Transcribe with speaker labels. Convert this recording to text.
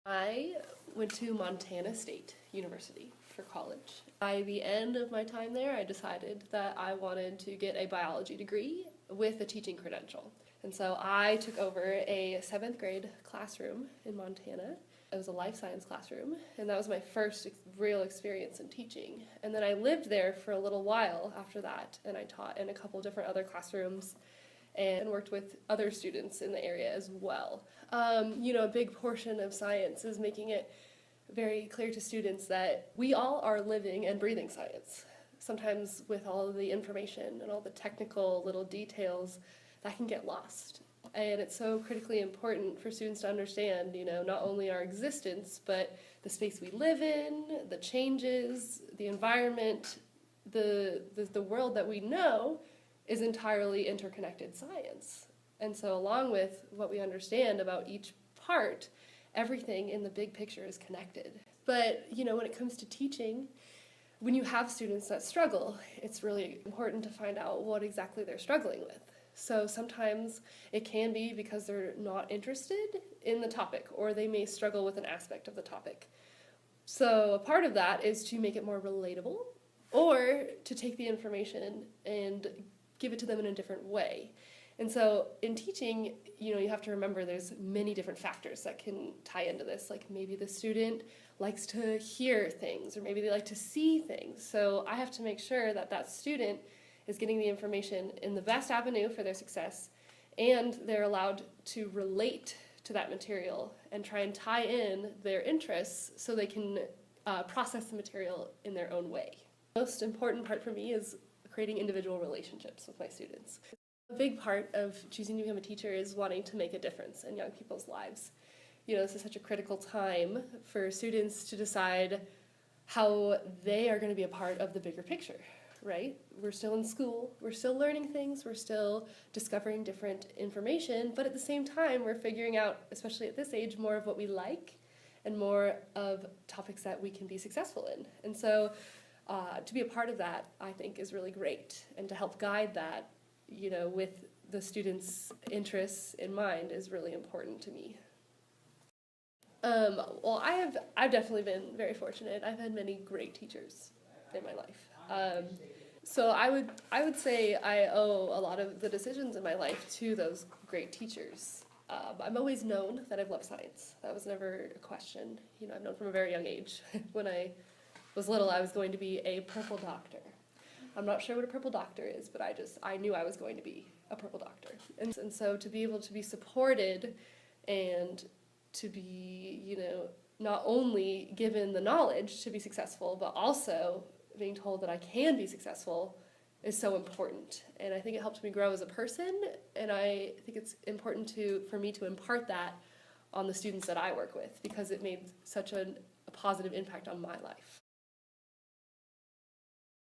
Speaker 1: I went to Montana State University for college. By the end of my time there, I decided that I wanted to get a biology degree with a teaching credential. And so I took over a 7th grade classroom in Montana. It was a life science classroom, and that was my first real experience in teaching. And then I lived there for a little while after that, and I taught in a couple different other classrooms and worked with other students in the area as well. A big portion of science is making it very clear to students that we all are living and breathing science. Sometimes with all of the information and all the technical little details, that can get lost. And it's so critically important for students to understand, not only our existence, but the space we live in, the changes, the environment, the world that we know is entirely interconnected science. And so along with what we understand about each part, everything in the big picture is connected. But, when it comes to teaching, when you have students that struggle, it's really important to find out what exactly they're struggling with. So sometimes it can be because they're not interested in the topic, or they may struggle with an aspect of the topic. So a part of that is to make it more relatable, or to take the information and give it to them in a different way. And so in teaching, you have to remember there's many different factors that can tie into this. Like maybe the student likes to hear things, or maybe they like to see things. So I have to make sure that that student is getting the information in the best avenue for their success, and they're allowed to relate to that material and try and tie in their interests so they can process the material in their own way. The most important part for me is creating individual relationships with my students. A big part of choosing to become a teacher is wanting to make a difference in young people's lives. This is such a critical time for students to decide how they are going to be a part of the bigger picture, right? We're still in school, we're still learning things, we're still discovering different information, but at the same time we're figuring out, especially at this age, more of what we like and more of topics that we can be successful in. And so to be a part of that, I think, is really great, and to help guide that, with the students' interests in mind is really important to me. Well, I've definitely been very fortunate. I've had many great teachers in my life. So I would say I owe a lot of the decisions in my life to those great teachers. I've always known that I've loved science. That was never a question. I've known from a very young age. When I was little, I was going to be a purple doctor. I'm not sure what a purple doctor is, but I knew I was going to be a purple doctor. And so to be able to be supported and to be, not only given the knowledge to be successful, but also being told that I can be successful is so important. And I think it helped me grow as a person, and I think it's important for me to impart that on the students that I work with, because it made such a positive impact on my life.